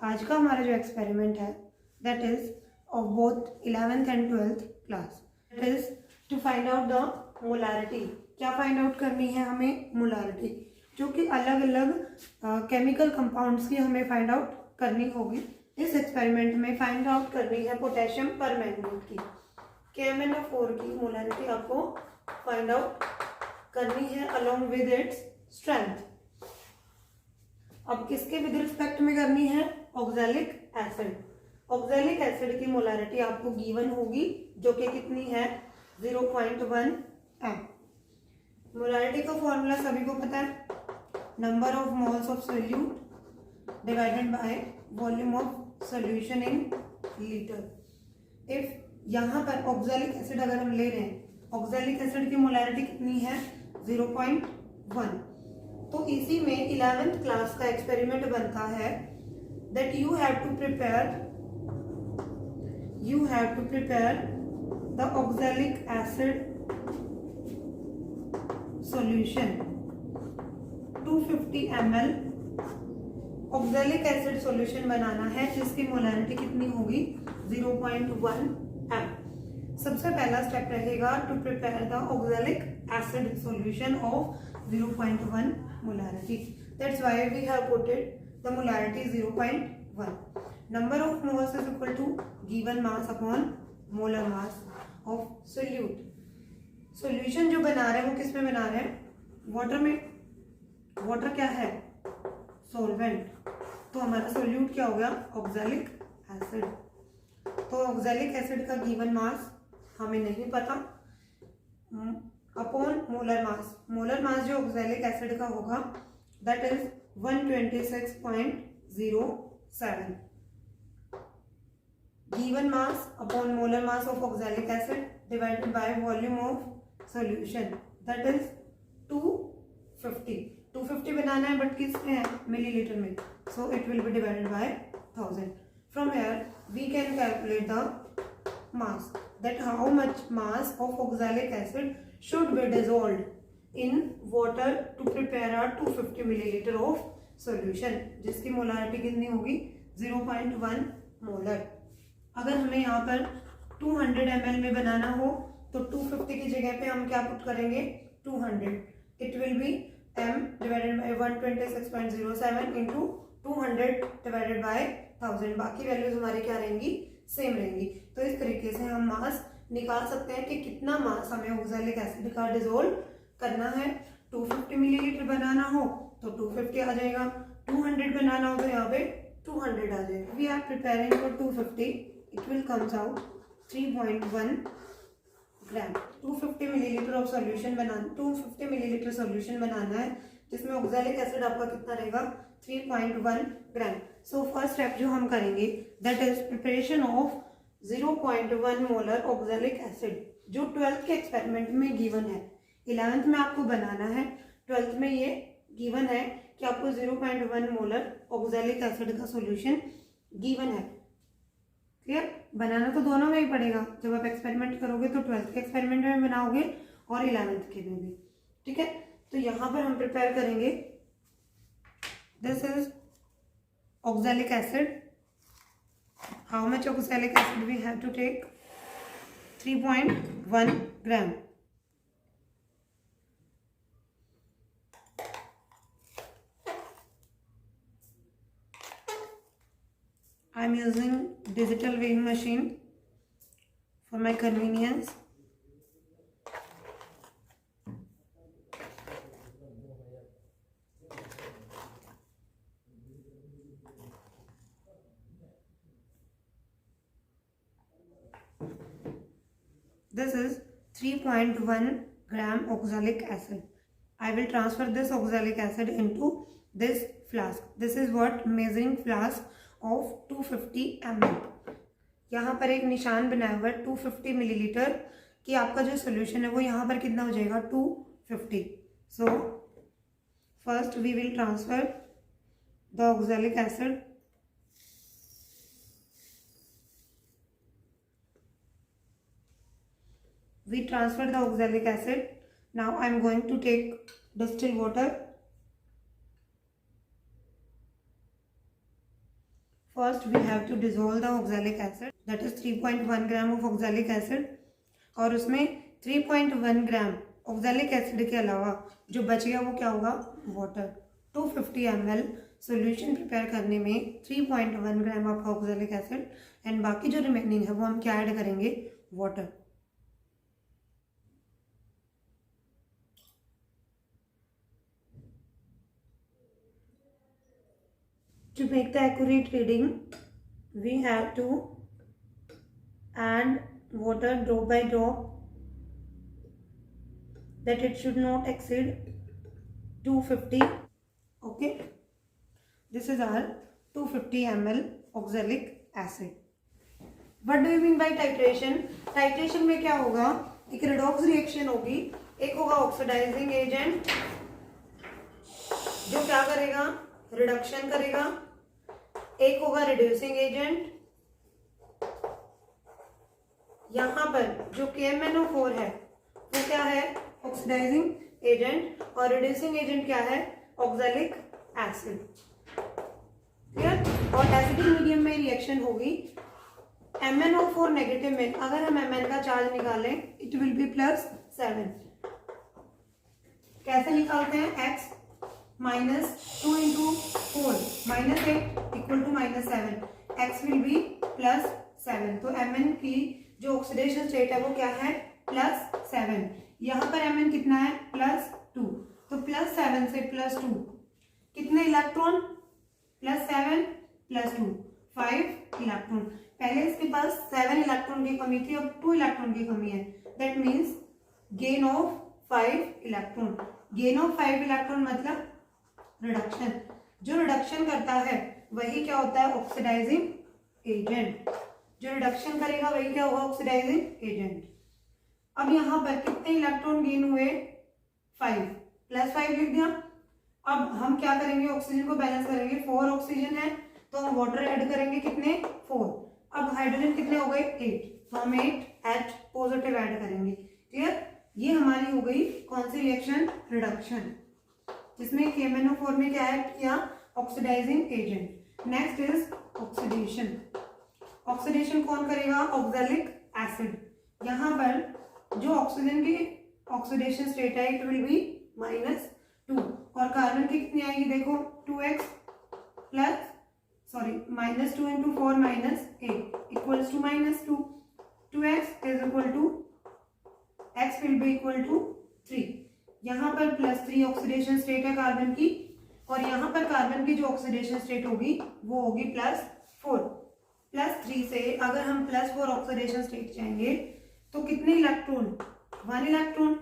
आज का हमारा जो एक्सपेरिमेंट है that is of both 11th and 12th class, that is to find out the molarity. क्या फाइंड आउट करनी है हमें? मोलारिटी, जो कि अलग अलग केमिकल कंपाउंड्स की हमें फाइंड आउट करनी होगी। इस एक्सपेरिमेंट में फाइंड आउट करनी है पोटेशियम परमैंगनेट की, KMnO4 की मोलारिटी आपको फाइंड आउट करनी है अलोंग विद इट्स स्ट्रेंथ। अब किसके विद रिस्पेक्ट में करनी है? Oxalic acid. ऑक्सैलिक एसिड की मोलारिटी आपको गिवन होगी, जो कि कितनी है? 0.1 m। मोलारिटी का फॉर्मूला सभी को पता है, number of moles of solute divided by volume of solution in litre. If यहाँ पर ऑक्सैलिक एसिड अगर हम ले रहे हैं, ऑक्सैलिक एसिड की मोलारिटी कितनी है? 0.1। तो इसी में 11th क्लास का एक्सपेरिमेंट बनता है that you have to prepare the oxalic acid solution 250 ml। Oxalic acid solution बनाना है जिसकी मोलारिटी कितनी होगी? 0.1 m। सबसे पहला स्टेप रहेगा to prepare the oxalic acid solution of 0.1 molarity. That's why we have put it the molarity 0.1. Number of moles is equal to given mass upon molar mass of solute. Solution जो बना रहे हैं वो किस में बना रहे हैं? वाटर में। वाटर क्या है? सॉल्वेंट। तो हमारा सोल्यूट क्या हो गया? Oxalic acid. तो ऑक्सैलिक एसिड का गिवन मास हमें नहीं पता, upon molar mass. Molar mass जो ऑक्सैलिक एसिड का होगा that is 126.07। Given mass upon molar mass of oxalic acid divided by volume of solution that is 250 बनाना है, बट किस में है? मिलीलीटर में। So it will be divided by 1000। From here we can calculate the mass, that how much mass of oxalic acid should be dissolved in water to prepare a 250 milliliter of solution, जिसकी molarity कितनी होगी? 0.1 molar. अगर हमें यहाँ पर 200 ml में बनाना हो तो 250 की जगह पे हम क्या पुट करेंगे? 200। It will B m divided by 126.07 into 200 divided by 1000। बाकी वैल्यूज हमारी क्या रहेंगी? सेम रहेंगी। तो इस तरीके से हम मास निकाल सकते हैं कि कितना मास हमें ऑक्सैलिक एसिड का डिसोल्व करना है। 250 मिलीलीटर बनाना हो तो 250 आ जाएगा, 200 बनाना हो तो यहाँ पे 200 आ जाएगा। We are preparing for 250, it will comes out 3.1 gram. 250 millilitre of solution बनाना, 250 मिलीलीटर सॉल्यूशन बनाना है जिसमें ऑक्सैलिक एसिड आपका कितना रहेगा? 3.1 ग्राम। सो फर्स्ट स्टेप जो हम करेंगे that is preparation of 0.1 molar oxalic acid, जो 12th के एक्सपेरिमेंट में गिवन है। 11th में आपको बनाना है, 12th में ये गिवन है कि आपको 0.1 मोलर ऑक्सैलिक एसिड का सॉल्यूशन गिवन है। क्लियर? बनाना तो दोनों में ही पड़ेगा। जब आप एक्सपेरिमेंट करोगे तो 12th के एक्सपेरिमेंट में बनाओगे और 11th के में भी। ठीक है, तो यहाँ पर हम प्रिपेयर करेंगे, this is oxalic acid. How much oxalic acid we have to take? 3.1 gram. I am using digital weighing machine for my convenience. This is 3.1 gram oxalic acid. I will transfer this oxalic acid into this flask. This is what measuring flask of 250 ml. यहाँ पर एक निशान बनाया हुआ है 250 millilitre कि आपका जो सोल्यूशन है वो यहाँ पर कितना हो जाएगा? 250. So first we will transfer the oxalic acid. We transfer the oxalic acid. Now I am going to take distilled water first we have to dissolve the oxalic acid, that is 3.1 gram of oxalic acid, और उसमें 3.1 ग्राम oxalic acid के अलावा जो बच गया वो क्या होगा, वाटर। 250 ml सॉल्यूशन प्रिपेयर करने में 3.1 gram of oxalic acid and बाकी जो रिमेनिंग है वो हम क्या ऐड करेंगे, water. To make the accurate reading, we have to add water drop by drop, that it should not exceed 250. Okay, this is our 250 ml oxalic acid. What do you mean by titration? Titration में क्या होगा, एक redox reaction होगी, एक होगा oxidising agent जो क्या करेगा, रिडक्शन करेगा, एक होगा रिड्यूसिंग एजेंट। यहां पर जो KMnO4 है वो क्या है, ऑक्सीडाइजिंग एजेंट, और रिड्यूसिंग एजेंट क्या है, ऑक्सैलिक एसिड। क्लियर। और एसिडिक मीडियम में रिएक्शन होगी MnO4 नेगेटिव में, अगर हम Mn का चार्ज निकालें इट विल बी +7। कैसे निकालते हैं, x -2 × 4 -8 equal to -7, x will be +7। तो Mn की जो ऑक्सीडेशन स्टेट है वो क्या है, +7। यहाँ पर Mn कितना है, +2। तो +7 से +2 कितने इलेक्ट्रॉन, +7 +2 5 इलेक्ट्रॉन। पहले इसके पास 7 इलेक्ट्रॉन की कमी थी, अब 2 इलेक्ट्रॉन की कमी है, that means gain of 5 electron. Gain of 5 electron मतलब रिडक्शन। जो रिडक्शन करता है वही क्या होता है, ऑक्सीडाइजिंग एजेंट। जो रिडक्शन करेगा वही क्या होगा, ऑक्सीडाइजिंग एजेंट। अब यहाँ पर कितने इलेक्ट्रॉन गेन हुए, 5 +5 लिख दिया। अब हम क्या करेंगे, ऑक्सीजन को बैलेंस करेंगे। 4 ऑक्सीजन है तो हम वाटर ऐड करेंगे, कितने, 4। अब हाइड्रोजन कितने हो गए, 8, तो हम 8H पॉजिटिव ऐड करेंगे। क्लियर। ये हमारी हो गई कौन सी रिएक्शन, रिडक्शन, जिसमें KMnO4 में क्या ऐड किया, oxidising agent. Next is oxidation. Oxidation कौन करेगा, ऑक्सैलिक एसिड। यहाँ पर जो ऑक्सीजन की ऑक्सीडेशन स्टेट है इट विल बी -2, और कार्बन की कितनी आएगी, देखो 2x plus -2 × 4 -8 equals to -2। 2x is equal to x will be equal to 3। यहाँ पर +3 ऑक्सीडेशन स्टेट है कार्बन की, और यहाँ पर कार्बन की जो ऑक्सीडेशन स्टेट होगी वो होगी +4। +3 से अगर हम +4 ऑक्सीडेशन स्टेट जाएंगे तो कितने इलेक्ट्रॉन, 1 इलेक्ट्रॉन,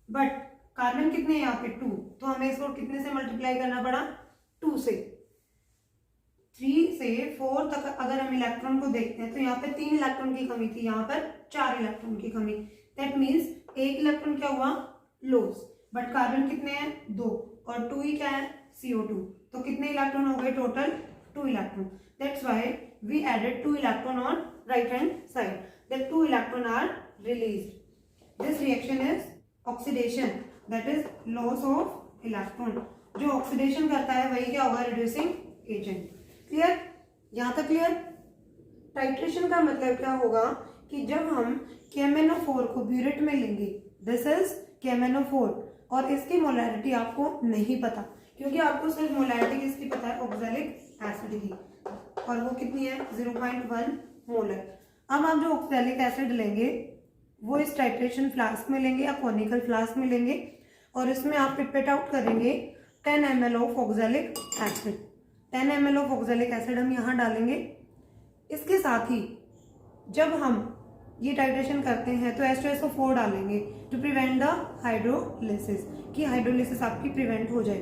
बट कार्बन कितने यहाँ पे 2, तो हमें इसको कितने से मल्टीप्लाई करना पड़ा, 2 से। 3 से 4 तक अगर हम इलेक्ट्रॉन को देखते हैं तो यहाँ पे 3 इलेक्ट्रॉन की कमी थी, यहाँ पर 4 इलेक्ट्रॉन की कमी। दैट मीन्स 1 इलेक्ट्रॉन क्या हुआ, लॉस, बट कार्बन कितने हैं, 2, और 2 ही क्या है, CO2। तो कितने इलेक्ट्रॉन हो गए total, 2 electron. That's why we added 2 electron on right hand side, that 2 electron are released. This reaction is oxidation, that is loss of electron. जो ऑक्सीडेशन करता है वही क्या होगा, रिड्यूसिंग एजेंट। क्लियर, यहाँ तक क्लियर। टाइट्रेशन का मतलब क्या होगा कि जब हम KMnO4 को ब्यूरेट में लेंगे, दिस इज KMnO4, और इसकी मोलैरिटी आपको नहीं पता, क्योंकि आपको सिर्फ मोलैरिटी किसकी पता है, ऑक्सैलिक एसिड की, और वो कितनी है, 0.1 मोलर। अब आप जो ऑक्सैलिक एसिड लेंगे वो इस टाइट्रेशन फ्लास्क में लेंगे या कॉनिकल फ्लास्क में लेंगे, और इसमें आप पिपेट आउट करेंगे 10 ml of oxalic acid. 10 ml of oxalic acid हम यहाँ डालेंगे। इसके साथ ही जब हम ये टाइट्रेशन करते हैं तो H2SO4 डालेंगे टू प्रिवेंट द हाइड्रोलिसिस, कि हाइड्रोलिसिस आपकी प्रिवेंट हो जाए।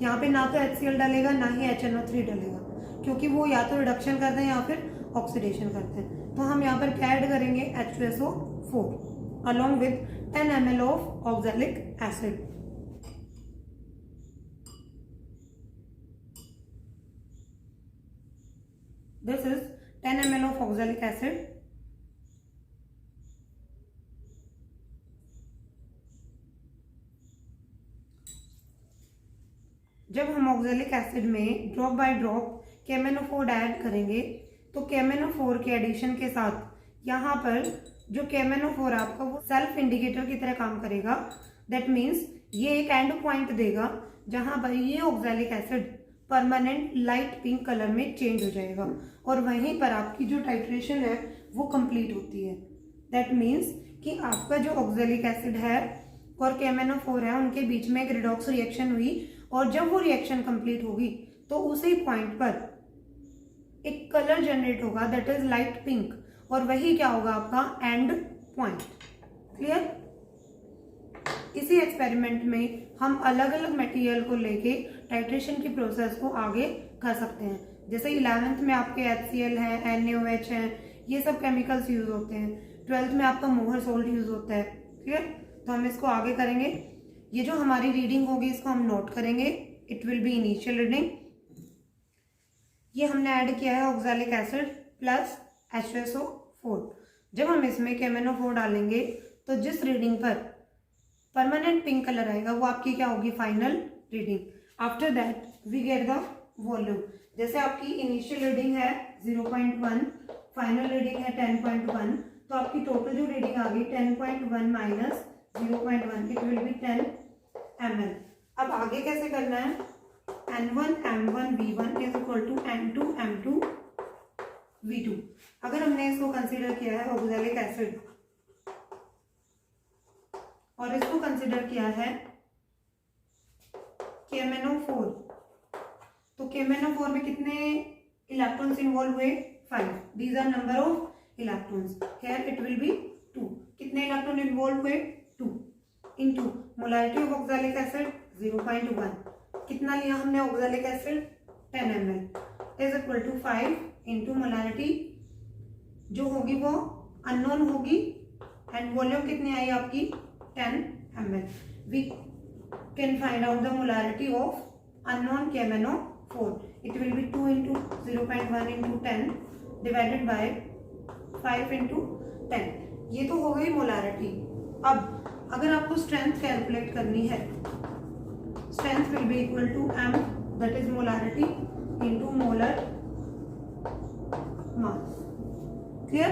यहाँ पे ना तो HCl डालेगा ना ही HNO3 डालेगा, क्योंकि वो या तो रिडक्शन करते हैं या फिर ऑक्सीडेशन करते हैं। तो हम यहाँ पर क्या ऐड करेंगे, H2SO4 along with 10 ml of oxalic acid. This is 10 ml of oxalic acid. जब हम ऑक्सैलिक एसिड में drop by drop KMnO4 add करेंगे तो KMnO4 के एडिशन के साथ यहाँ पर जो KMnO4 आपका वो सेल्फ इंडिकेटर की तरह काम करेगा। दैट मीन्स ये एक एंड पॉइंट देगा जहाँ पर ये oxalic acid permanent light pink colour में चेंज हो जाएगा और वहीं पर आपकी जो टाइट्रेशन है वो कंप्लीट होती है। दैट मीन्स कि आपका जो ऑक्सैलिक एसिड है और KMnO4 है उनके बीच में एक रिडॉक्स रिएक्शन हुई और जब वो रिएक्शन कंप्लीट होगी तो उसी पॉइंट पर एक कलर जनरेट होगा दैट इज लाइट पिंक और वही क्या होगा आपका एंड पॉइंट। क्लियर? इसी एक्सपेरिमेंट में हम अलग अलग मटेरियल को लेके टाइट्रेशन की प्रोसेस को आगे कर सकते हैं। जैसे 11th में आपके HCl है, NaOH है, ये सब केमिकल्स यूज होते हैं। 12th में आपका मोहर सोल्ट यूज होता है। क्लियर? तो हम इसको आगे करेंगे। ये जो हमारी रीडिंग होगी इसको हम नोट करेंगे। It will B initial reading. ये हमने ऐड किया है ऑक्सैलिक एसिड प्लस H2SO4। जब हम इसमें KMnO4 डालेंगे तो जिस रीडिंग पर परमानेंट पिंक कलर आएगा वो आपकी क्या होगी? Final reading. After that we get the volume. जैसे आपकी इनिशियल रीडिंग है 0.1, फाइनल रीडिंग है 10.1, तो आपकी टोटल जो रीडिंग आ गई 10.1 minus 0.1 it will B 10 ml। अब आगे कैसे करना है? N1 M1 V1 is equal to N2 M2 V2। अगर हमने इसको कंसीडर किया है ऑक्सैलिक एसिड और इसको कंसीडर किया है KMnO4, तो KMnO4 में कितने इलेक्ट्रॉन्स इन्वॉल्व हुए? 5। These are number of electrons. Here it will be 2। कितने इलेक्ट्रॉन इन्वॉल्व हुए? 2 into molarity of oxalic acid 0.1। कितना लिया हमने oxalic acid? 10 ml is equal to 5 into molarity जो होगी वो अननोन होगी एंड वॉल्यूम कितनी आई आपकी? 10 ml। We can find out the molarity of unknown KMnO4. It will be 2 into 0.1 into 10 divided by 5 into 10। ये तो हो गई मोलारिटी। अब अगर आपको स्ट्रेंथ कैलकुलेट करनी है, strength will be equal to M that is molarity into molar mass. Clear?